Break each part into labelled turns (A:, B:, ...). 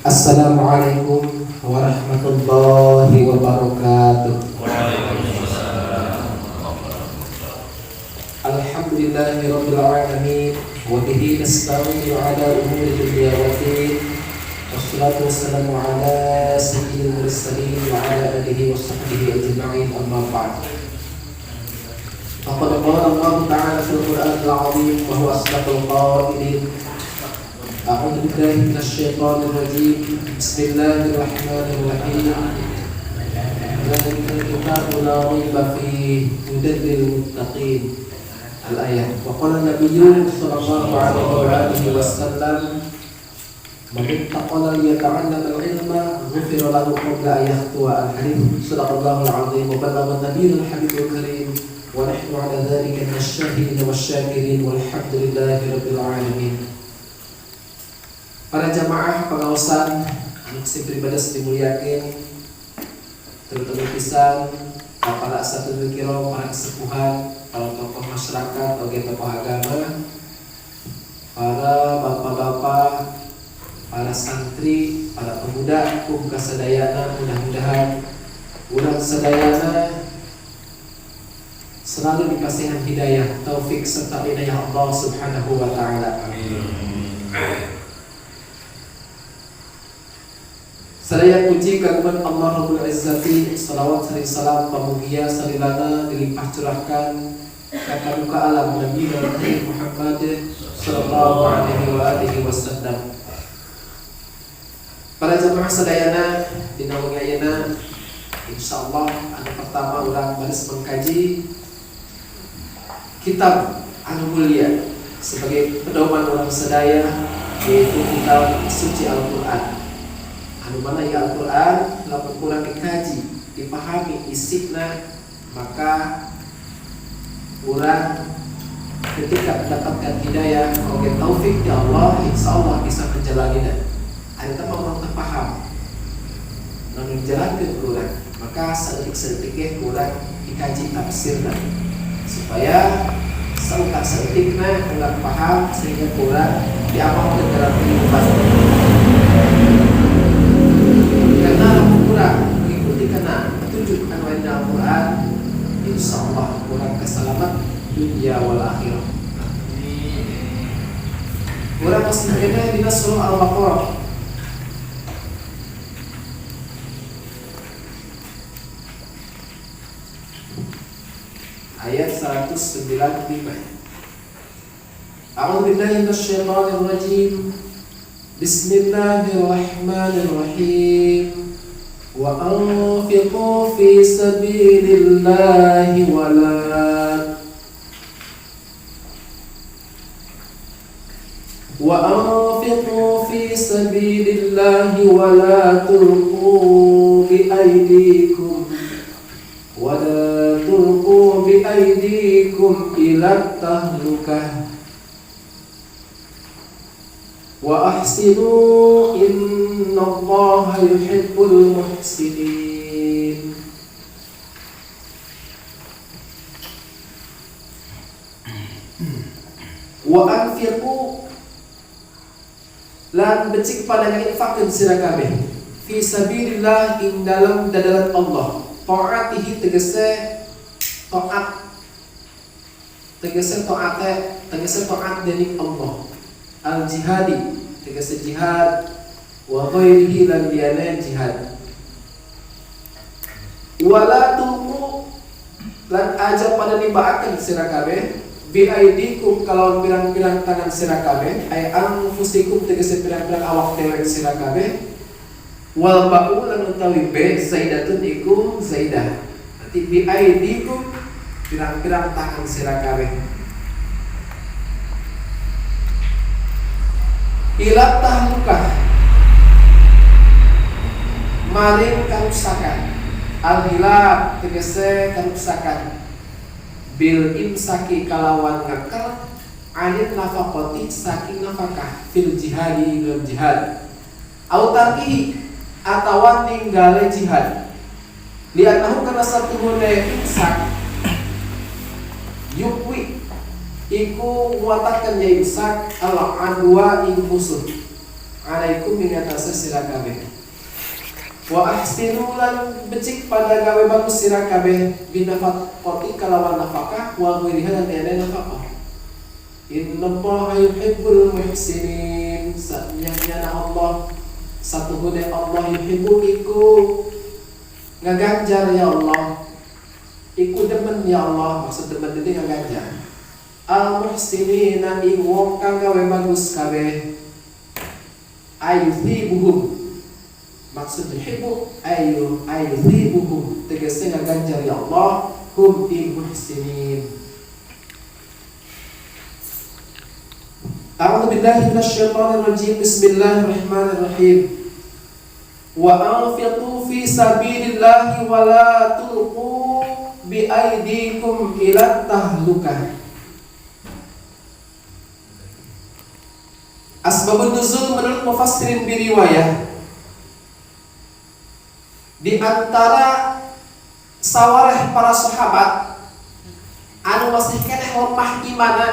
A: Assalamualaikum warahmatullahi wabarakatuh. Alhamdulillahi rabbil alamin wa bihi nasta'inu ala umuri dunya wa din. Wassalatu wassalamu ala sayyidil mursalin wa ala alihi wa sahbihi ajma'in, amma ba'd. Faqad qala Allah ta'ala fil Qur'anil 'azim wa huwa asdaqul qailin. A'udzu billahi minasyaitonir rajim. Bismillahirrahmanirrahim. Dzalikal kitabu la raiba fihi hudan lil muttaqin. Al-ayat. Wa qala Nabiyyu sallallahu alaihi wasallam, "Man ittaqala yata'allama al-ilma, ghufira lahu qabla an yakhtuwa." Al-hadits. Shadaqallahul 'azim wa ballagha an-nabiyyul habibul karim. Wa nahnu 'ala dzalika minasyahidin wasyakirin walhamdulillahi rabbil alamin. Para jamaah pengawasan anu pribadi dimuliakeun, terutama pisan para satulil kiram, para kesepuhan, para tokoh masyarakat, oge tokoh agama, para bapak-bapak, para santri, para pemuda, kasadayana, mudah-mudahan urang sadayana selalu dikasihan hidayah, taufik serta inayah Allah Subhanahu wa taala. Amin. Sadaya puji kagungan Allah Rabbul Izzati, salawat sering salam pamugia salilana dilimpah curahkan kata duka alam Nabi Muhammad sallallahu alaihi wasallam. Para jemaah sadayana dina wengi ayeuna insyaallah anu pertama urang baris mengkaji kitab anu mulia sebagai pedoman orang sadaya, yaitu kitab suci Al-Qur'an. Anu mana ya Al-Quran lamun kurang dikaji, dipahami isina, maka kurang ketika mendapatkan hidayah oge taufik ya Allah, insyaallah bisa menjalaninya. Ada orang terpaham namun jalankeun kurang, maka saeutik-saeutik kurang dikaji tafsirna supaya saeutik-saeutikna kurang paham sehingga kurang diamalkan dalam kehidupan. Karena kurang mengikuti kena petunjuk anwar Al-Quran, insyaallah kurang kesalamat dunia wal akhirah. Kurang masih kena di surah Al-Baqarah. Ayat 195. A'udzu billahi minasyaitonir rajim. Bismillahirrahmanirrahim. Wa anfiqu fi sabilillahi wa la tulqu bi aydikum ila tahlukah. Wa ahsinu innallaha yuhibbul muhsinin. Wa anfiqu lan becik pada infakkeun sira kabeh fi sabilillah ing dalam dadalan Allah. Taatihi tegese taat, tegese taat dening Allah. Al-jihadi tegese jihad, wa ghairihi lan liyana jihad. Wala tulqu lan aja pada nibaakeun sira kabeh bi aidikum kalawan pirang-pirang tangan sira kabeh, ay anfusikum tegese pirang-pirang awak dewek sira kabeh. Wal ba'u lan utawi be zaidatun iku zaidah. Nanti bi aidikum pirang-pirang tangan sira kabeh. Ila tahlukah maring karusakan. Al-hilak tegese karusakan. Bil imsaki kalawan ngaker anil nafaqati saking nafkah fil jihadi dalam jihad. Au tarkihi atawa ninggale jihad. Lianahu kana satuhune imsak yukwi iku nguatakeun ya imsak al adwa ing musuh. alaikum mingatasa sira kabeh. Wa ahsinu lan becik pada gawe bagus sira kabeh binafaqati kalawan nafkah wa ghairiha lan tiada nafkah. Innallaha yuhibbul muhsinin. Sanyana Allah satu hune Allah yuhibbu iku ngaganjar ya Allah. Iku demen ya Allah, maksud demen ini ngaganjar. Al-muhsinina ing wong kang gawe bagus kabeh. Ayuthibuhum, maksud yuhibbu ayuthibuhum, tegese ngaganjar ya Allah hum ing muhsinin. A'udzu billahi minasyaitonir rajim. Bismillahirrahmanirrahim. Wa anfiqu fi sabilillahi wa la tulqu bi aydikum ila tahlukah. Asbabun nuzul menurut mufassirin biriwayah, di antara sawareh para sahabat anu masih keneh lemah imana,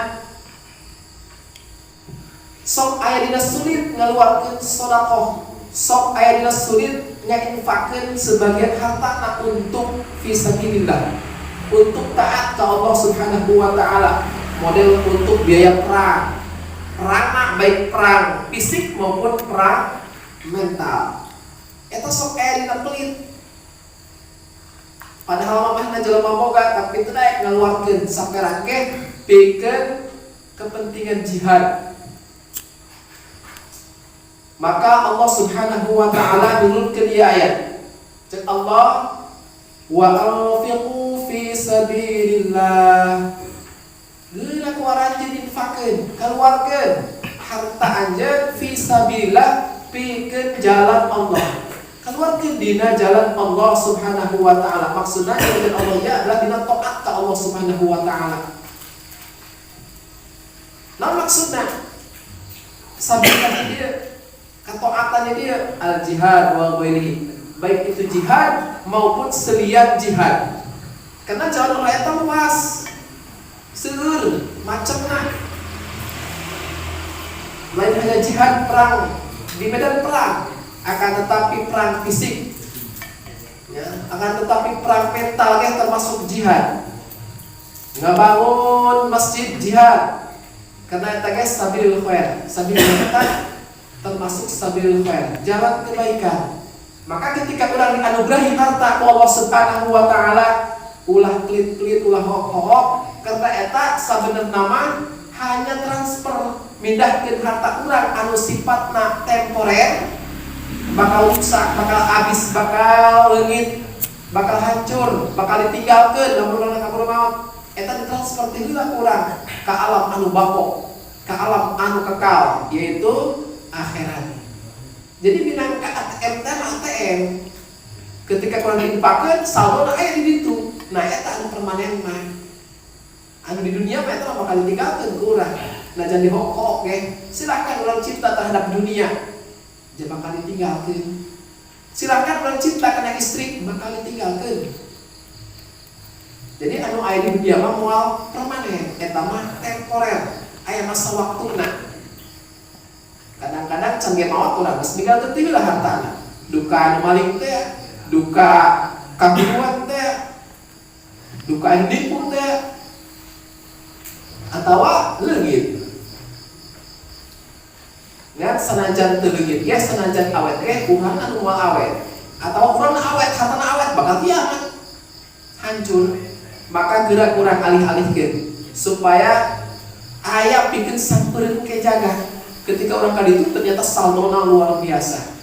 A: sok aya dina sulit ngaluarkeun sedekah, sok aya dina sulit ngainfakkeun sebagian hartana untuk fisabilillah, untuk taat ke Allah Subhanahu wa taala, model untuk biaya perang baik perang fisik maupun perang mental. Eta sok aya dina pelit. Padahal mamahna jelema boga tapi teu daek ngaluarkeun saperangke pikeun kepentingan jihad. Maka Allah Subhanahu wa taala nurunkeun ieu ayat. Cek Allah, wa anfiqu fi sabilillah. Geuna kuaran jadi infakkeun, keluarkeun harta anjeun fi sabilillah pikeun jalan Allah. Keluarkeun dina jalan Allah Subhanahu wa taala. Maksudna jalan Allah ya adalah dina taat ka Allah Subhanahu wa taala. Nah maksudna sabilillah dia ketaatannya dia al jihad wa ghairihi, baik itu jihad maupun selian jihad. Karena jalan Allah eta luas. Seueur macamna. Lain hanya jihad perang di medan perang, akan tetapi perang fisik, ya, akan tetapi perang mental ya termasuk jihad. Ngabangun masjid jihad, karena eta guys sabilil khair, sabilil khair termasuk sabilil khair, jalan kebaikan. Maka ketika orang dianugerahi harta Allah Subhanahu wa taala, ulah pelit-pelit, ulah hohok, karena eta sabenerna nama hanya transfer mindahkeun harta urang anu sifatna temporer, bakal rusak, bakal habis, bakal leungit, bakal hancur, bakal ditinggalkeun lamun urang kabur maut. Eta ditransfer ti heula urang ka alam anu bako, ka alam anu kekal, yaitu akhirat. Jadi minangka ATM teh ATM. Ketika kurang dipakeun saldo aya di ditu. Nah eta anu permanen mah. Anu di dunia mah eta bakal ditinggalkeun ku urang. Nah jangan dihokok ge. Silakan urang cinta terhadap dunia. Jangan bakal ditinggalkeun. Silakan urang cinta kana istri bakal ditinggalkeun. Jadi anu aya di dunia mah moal permanen, eta mah temporer. Aya masa waktuna. Kadang-kadang can ge maot urang geus ninggalkeun ti heula hartana. Duka anu maling teh, duka kaguruan teh, duka anu nipu teh, atawa leungit. Ngan sanajan teu leungit ge, sanajan awet ge urang anu moal awet. Atawa urang awet, hartana awet bakal kiamat. Hancur. Maka gerak urang alih-alihkeun supaya aya pikeun sampeureun ke jaga. Ketika orang kali itu ternyata saldona luar biasa,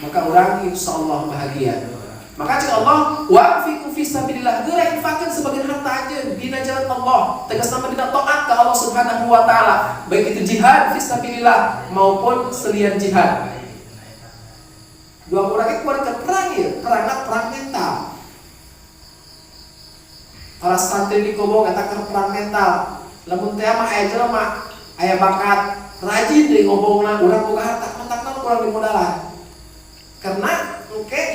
A: maka orang insyaallah bahagia. Maka jika Allah wa'fiqu fi sabilillah, geura infakkeun sebagian harta anjeun dina jalan Allah, tegasna dina taat ka Allah Subhanahu wa taala, baik itu jihad fi sabilillah maupun selian jihad. Dua urang ge kuat ke perang ieu, perang mental. Para santri di Kobong eta keur perang mental. Lamun teh mah aya jelema aya bakat rajin deui ngomongna, urang boga harta kontakna urang di modalan. Karena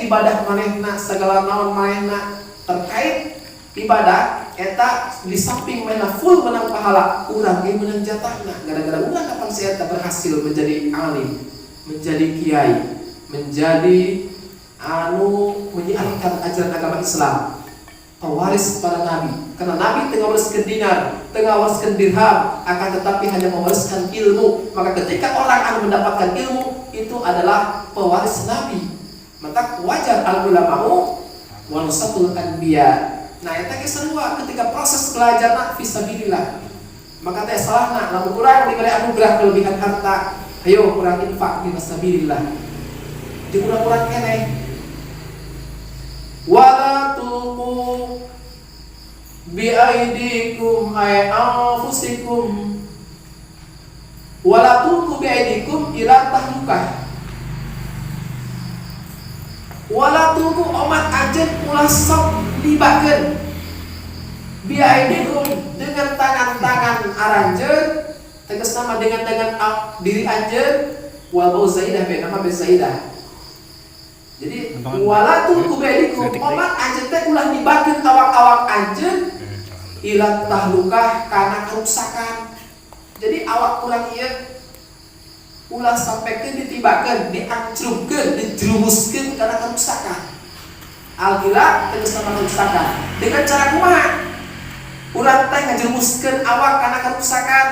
A: ibadah manehna segala naon manehna terkait ibadah eta di samping manehna full menang pahala, urang ge menang jatahna. Gara-gara urang kapan si eta berhasil menjadi alim. menjadi kiai, menjadi menyiarkan ajaran agama Islam, pewaris para nabi. Karena nabi tengah wariskan dinar, tengah wariskan dirham, akan tetapi hanya mewariskan ilmu. Maka ketika orang akan mendapatkan ilmu, itu adalah pewaris nabi. Maka wajar al-ulama'u warasatul anbiya. Nah, eta ge sarua ketika proses belajar nak fisabilillah. Maka teh salahna lamun urang diberi anugerah kelebihan harta, ayo urang infak fi sabilillah. Jeung urang-urang keneh. Wala tulqu bi aidikum ay anfusikum. Wala tulqu bi aidikum ila tahlukah. Wala tulqu omat ajen ulah sok libakeun biaidikum dengan tangan-tangan aranjeun, tegas nama dengan diri anjeun, wal bau zaidah be nama be zaidah. Jadi wala tulqu biaidikum omat anjeun teh ulah libakeun awak-awak anjeun ila tahlukah kana kerusakan. Jadi awak urang ieu ulah sampaikan ditibakan, diancurkan, dijerumuskan karena kerusakan. Al-gila tegas nama kerusakan. Dengan cara kumaha? Ulah teh ngajerumuskeun awak karena kerusakan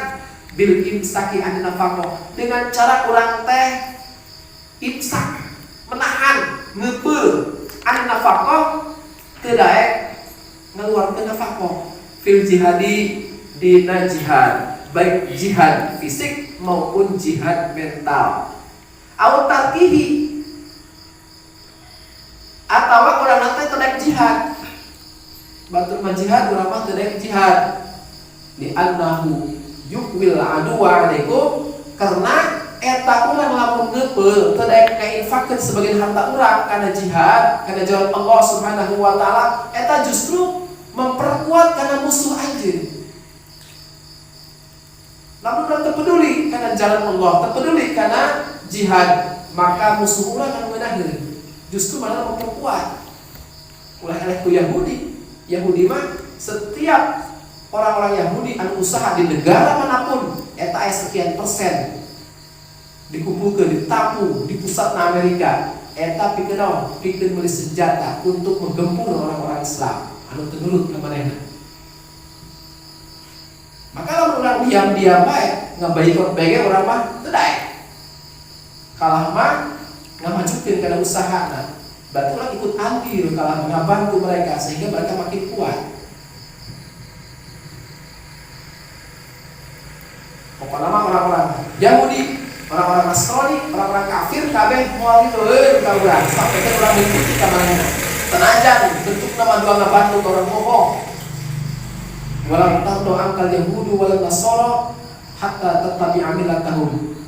A: bil imsaki an nafaqah. Dengan cara urang teh imsak, menahan, ngeupeul an nafaqah teu daek ngaluarkeun nafaqah fil jihadi dina jihad, baik jihad fisik maupun jihad mental. Au tarkihi atawa urang nanti teu jihad. Batur mah jihad urang mah teu jihad. Li annahu yukwil aduwa alaikum, karena eta urang lamun ngeupeul teu daek ngainfakkeun sebagian harta urang kana jihad, kana jalan Allah Subhanahu wa taala, eta justru memperkuat kana musuh anjeun. Namun orang terpeduli karena jalan Allah, terpeduli karena jihad, maka musuh orang akan menangani. Justru malah memperkuat. Ulah eleh ku Yahudi. Yahudi mah setiap orang-orang Yahudi anu usaha di negara manapun, eta aya sekian persen dikumpulkeun, ditampung di pusat Amerika. Eta pikeun naon? Pikeun meuli senjata untuk menggempur orang-orang Islam anu teu nurut ka manehna. Maka lamun urang diam-diam bae ngabaikot bae urang mah teu daek. Kalah mah ngamajukeun kana usahana. Berarti urang ikut andil kalah ngabantu mereka sehingga mereka makin kuat. Pokokna mah orang-orang Yahudi, orang-orang Nasrani, orang-orang kafir kabeh moal diteueun ka urang sampai ke urang mengikuti ka manehna. Tenajan bentukna mah dua ngabantu ka urang bohong. Walam tardo angkal Yahudu wal Nasara hatta tattabi'a millatahum.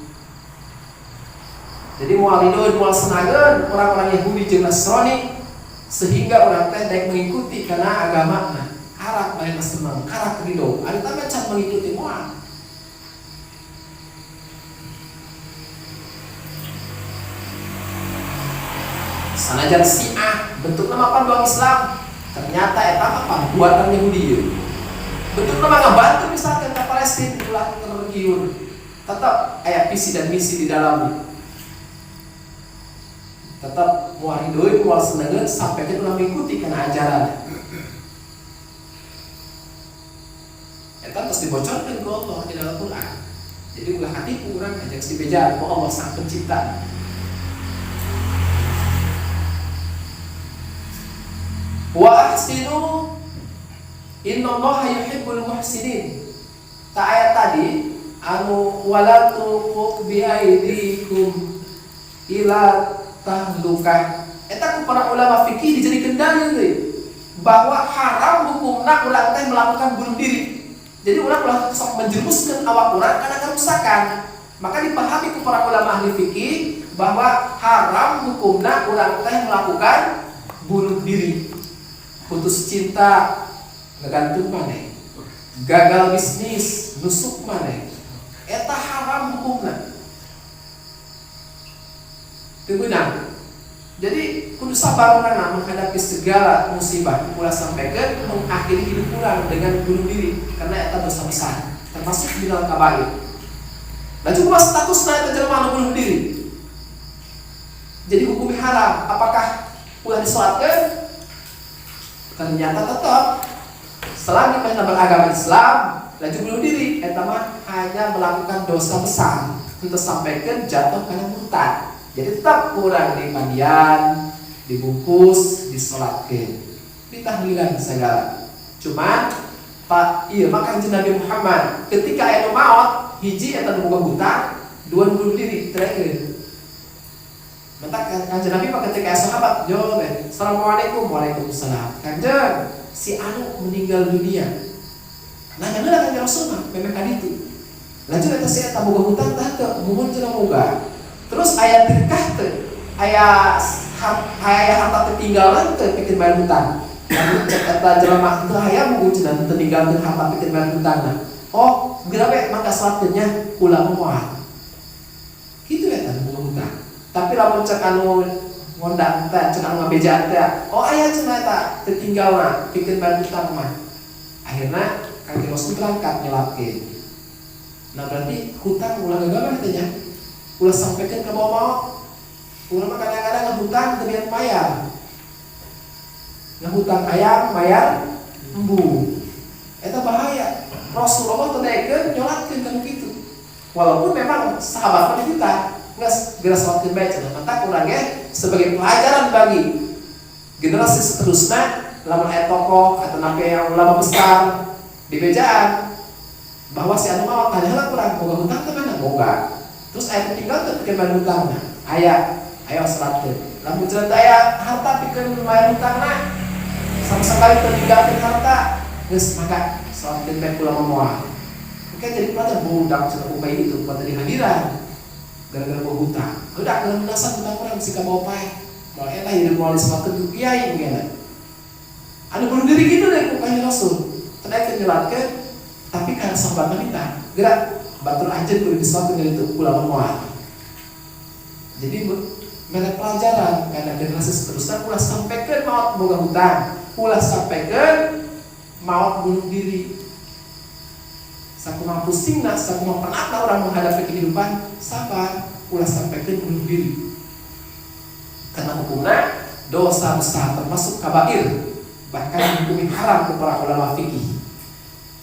A: Jadi moal hideun moal senageun orang-orang Yahudi jeung Nasrani sehingga orang teh daek mengikuti kana agamana. Harap bae seneng, harap ridho. Ari teh can mengikuti moal. Sanajan Syiah bentukna mah panduan Islam, ternyata eta mah pambuatan Yahudi ieu. Bentuk nama ngebantu misalkan ke Palestina ulah tergiur, tetap aya visi dan misi di dalamnya. Tetap mual hidup, mual senengeun sampai kita ulah mengikuti kana ajaran. Eta terus dibocorkeun ku Allah di dalam Quran. Jadi ulah hatiku urang ajak si beja ku Allah Sang Pencipta. Wa ahsinu innallaha yuhibbul muhsinin. Ta ayat tadi anu wala tuqu bi aidikum ila tahlukah. Eta ku para ulama fikih dijadikeun dalil deui bahwa haram hukumna urang teh melakukan bunuh diri. Jadi urang ulah sok menjerumuskeun awak urang kana kerusakan. Maka dipahami ku para ulama ahli fikih bahwa haram hukumna urang teh melakukan bunuh diri. Putus cinta, ngegantung maneh, gagal bisnis, nusuk maneh, eta haram hukumna. Teu beunang. Jadi kudu sabar urang menghadapi segala musibah. Ulah sampaikeun mengakhiri hidup urang dengan bunuh diri karena eta dosa besar, termasuk minal kabair. Laju kumaha statusna eta jelema anu bunuh diri? jadi hukum haram. Apakah ulah disolatkan? Ternyata tetap selagi mana beragama Islam laju bunuh diri, eta mah hanya melakukan dosa besar, untuk sampaikan jatuh karena murtad. Jadi tetap kurang di mandian, dibungkus, disolatkan, ditahlilan segala. Cuman Pak, iya maka Nabi Muhammad ketika anu maut hiji eta nu boga hutang, dua bunuh diri terakhir. Maka kanjeng Nabi pak ketika sahabat jawab, Assalamualaikum, waalaikumsalam. Kanjeng si anu meninggal dunia. Nanya lah kanjeng Rasul mah, memang kan itu. Lanjut eta si eta boga hutang tah teu, muhun cenah boga. Terus aya tirkah teu, aya harta tertinggalan teu pikeun bayar hutang. Lalu cek eta jelema teu aya mugu cenah teu ninggalkeun harta pikeun bayar hutangna. Oh, geura we mangga salatkeun nya ulah moal. Kitu eta boga hutang. Tapi lamun cek anu ngondang teh, cek anu ngabejaan teh, oh aya cenah eta tertinggalna pikeun bayar hutang mah. Akhirna Kanjeng Rasul berangkat nyelapkeun. Nah berarti hutang ulah gagal teh nya. Ulah sampaikan ke bawah maut. Ulah mah kadang-kadang ngehutang teu biar bayar. Ngehutang ayam bayar embu. Eta bahaya. Rasulullah teu daekeun nyolatkeun kana kitu. Walaupun memang sahabat mah kita geus geura salatkeun bae cenah. Mata urang ge sebagai pelajaran bagi generasi seterusnya, lamun aya tokoh atau nabi yang ulama besar di bejaan bahwa si anu maot tanyalah kurang boga hutang teh mana boga. Terus aya tinggal teu pikeun bayar hutangna. Aya salatkeun. Lamun cenah aya harta pikeun bayar hutangna, sama sekali teu ninggalkeun harta, geus maka salatkeun bae kula moal. Oke, jadi pelajaran budak cenah upaya itu pada dihadiran gara-gara boga hutang. Udah kalau menasan hutang urang sika bawa pae. Moal eta hidup moal disalatkeun ku kiai mungkin. Anu bunuh diri gitu deh ku kanjeng Rasul. Teu nyelatkeun tapi karena sahabat wanita gerak batur anjeun kudu disalatkeun itu ulama moal. Jadi mereka pelajaran karena generasi seterusnya ulah sampaikan maut boga hutang, ulah sampaikan maut bunuh diri. Sakumaha pusingna, sakumaha penatna orang menghadapi kehidupan, sabar, ulah sampaikan bunuh diri. Karena hukumnya dosa besar termasuk kabair, bahkan dihukumi haram ke para ulama fikih.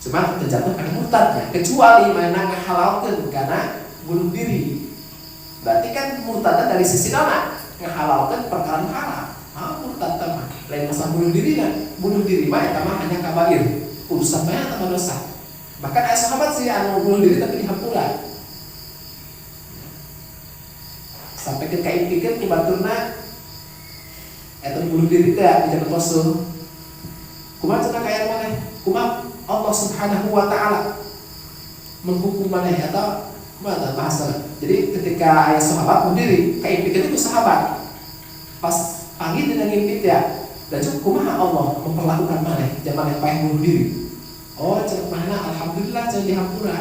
A: Cuma terjatuh pada murtadnya, kecuali mana ngahalalkeun karena bunuh diri. Berarti kan murtadnya dari sisi nana ngahalalkeun perkara haram. Murtad mah lain masalah bunuh diri nah. Bunuh diri mah eta mah hanya kabair, urusan mah tambah dosa. Bahkan ada sahabat sih anu bunuh diri tapi dihampura. Sampai ke kaimikeun ku baturna eta bunuh diri teh di jaman Rasul. Kumaha cenah kaya maneh? Kumaha Allah Subhanahu wa taala menghukum maneh atau kumaha bahasa. Jadi ketika ayah sahabat bunuh diri, kaimikeun itu sahabat. Pas pagi dina ngimpi ya, dan kumaha Allah memperlakukan maneh zaman yang payah bunuh diri. Oh, cenah manehna alhamdulillah cenah dihampura.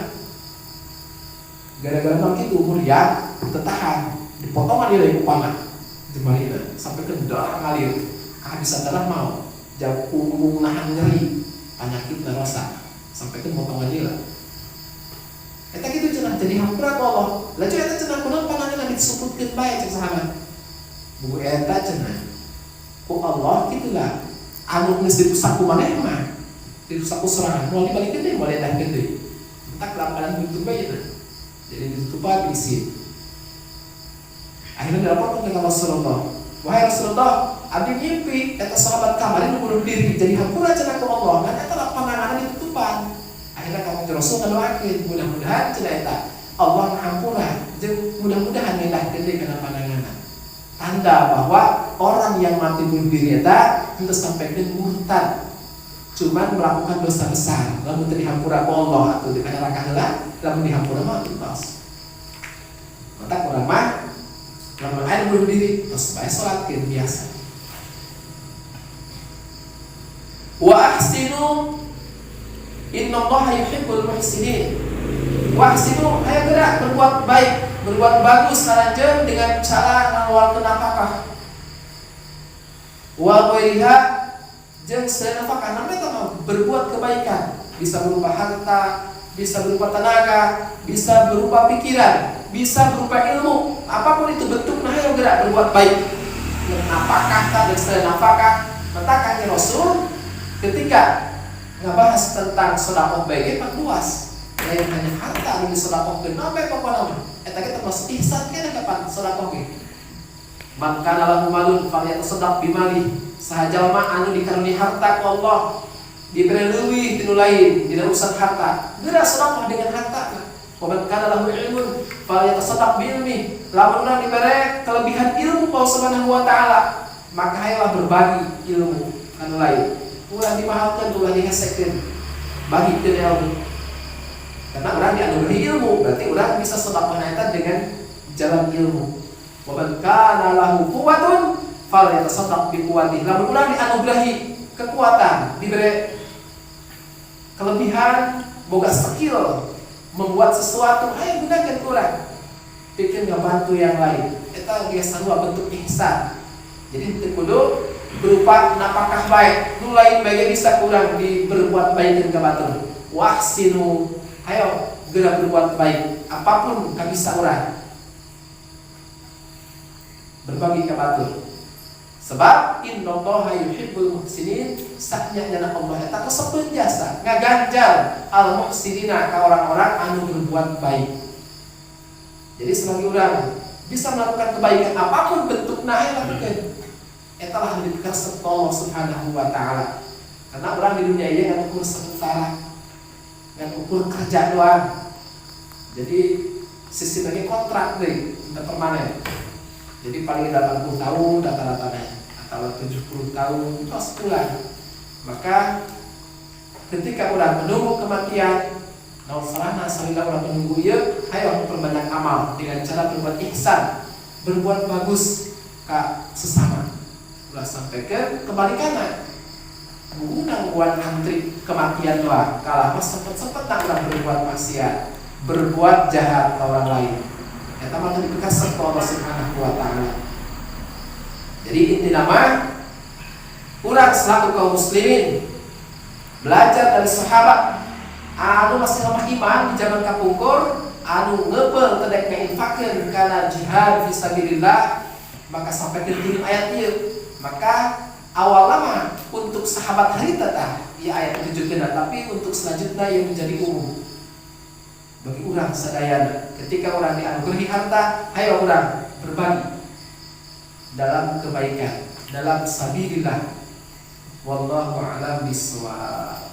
A: Gara-gara mah kitu umur ya tetahan, dipotongan ieu upana jemalina sampai ke darah ngalir. Kehabisan darah mau, jauh punggung nahan nyeri, penyakit rasa sampai ke potongan ieu. Eta kitu cenah jadi hampura ku Allah. Laju eta cenah kunaon panganna disuputkeun bae cek sahabat. Buku eta cenah ku Allah kitulah anu geus dirusak ku maneh mah dirusak ku sorangan moal dibalikeun deui moal diendahkeun deui entak lampahan tutup bae cenah jadi ditutupan diisi. Akhirnya dilaporkan ke Rasulullah, wahai Rasulullah, abdi mimpi eta sahabat kamari nu bunuh diri jadi hampura cenah ku Allah dan eta panganna ditutupan. Akhirnya kami Rasul ngadoakeun mudah-mudahan cenah eta Allah ngahampura jeung mudah-mudahan ngendahkeun deui kana pandanganna. Tanda bahwa orang yang mati bunuh diri eta henteu sampai ke murtad, cuman melakukan dosa besar. Lamun teu dihampura ku Allah atuh di neraka heula, lamun dihampura mah entos. Mata urang mah lamun aya bunuh diri tos bae salatkeun biasa. Wa ahsinu innallaha yuhibbul muhsinin. Wa ahsinu aya gerak berbuat baik, berbuat bagus saranjeun dengan cara ngaluarkeun nafkah. Wa ghairiha jeung nafkah namanya berbuat kebaikan, bisa berupa harta, bisa berupa tenaga, bisa berupa pikiran, bisa berupa ilmu, apapun itu bentuknya, ayo gerak berbuat baik. Nafkah dan selain nafkah, matakannya Rasul ketika ngebahas tentang sedekah baik pak luas. Lain hanya harta ini sedekah ke nabe pokoknya. Eta kita termasuk ihsan kan kapan sedekah ge. Man kana lahu malun falyatasaddaq bimali. Sahajalma anu dikaruni harta ku Allah diberi leuwih tinu lain dina urusan harta. Geura sedekah dengan harta. Wa man kana lahu ilmun falyatasaddaq biilmi. Lamun urang diberi kelebihan ilmu Allah Subhanahu wa taala, maka hayalah berbagi ilmu anu lain. Urang dimahalkeun ulah dihesekeun. Bagi teu ilmu. Karena urang dianugerahi ilmu, berarti urang bisa sedekah eta dengan jalan ilmu. Wa man kana lahu quwwatun falyatasaddaq bi quwwatihi. Lamun urang dianugerahi kekuatan, diberi kelebihan, boga skill membuat sesuatu, ayo gunakan urang. Bikin ngebantu yang lain. Eta ge sarua bentuk ihsan. Jadi teu kudu berupa nafkah baik. Nu lain bae bisa kurang berbuat baik ke batur. Wahsinu, ayo geura berbuat baik. Apapun ka bisa urang. Berbagi ke batur. Sebab innallaha yuhibbul muhsinin, saknya jana Allah eta kasepeun jasa ngaganjal al muhsinina ka orang-orang anu berbuat baik. Jadi selagi orang bisa melakukan kebaikan apapun bentuknya, ayo lakukan. Eta lah dikasih Allah Subhanahu wa taala. Karena orang di dunia ini ngan ukur sementara, ngan ukur kerja doang. Jadi sistem ini kontrak deh, tidak permanen. Jadi paling 80 tahun rata-ratanya atau 70 tahun tos pulang. Maka ketika orang menunggu kematian, naon salahna salila urang menunggu ieu, hayo perbanyak amal dengan cara berbuat ihsan, berbuat bagus ka sesama. Ulah sampaikan kebalikanna. Bukan buat antri kematian doang, kalah pas sempet-sempet tak urang berbuat maksiat, berbuat jahat ke orang lain. Eta mah dikasih Allah Subhanahu wa taala. Jadi inti nama urang selaku kaum muslimin belajar dari sahabat anu masih lemah iman di zaman kapungkur, anu ngebel tedek ngeinfakeun kana jihad fisabilillah, maka sampai ke tilu ayat ieu. Maka awal lama untuk sahabat harita tah ieu ayat ditujukeun, tapi untuk selanjutnya yang menjadi umum bagi urang sadayana. Ketika urang dianugerahi harta, hayo urang berbagi dalam kebaikan, dalam sabilillah. Wallahu a'lam bishawab.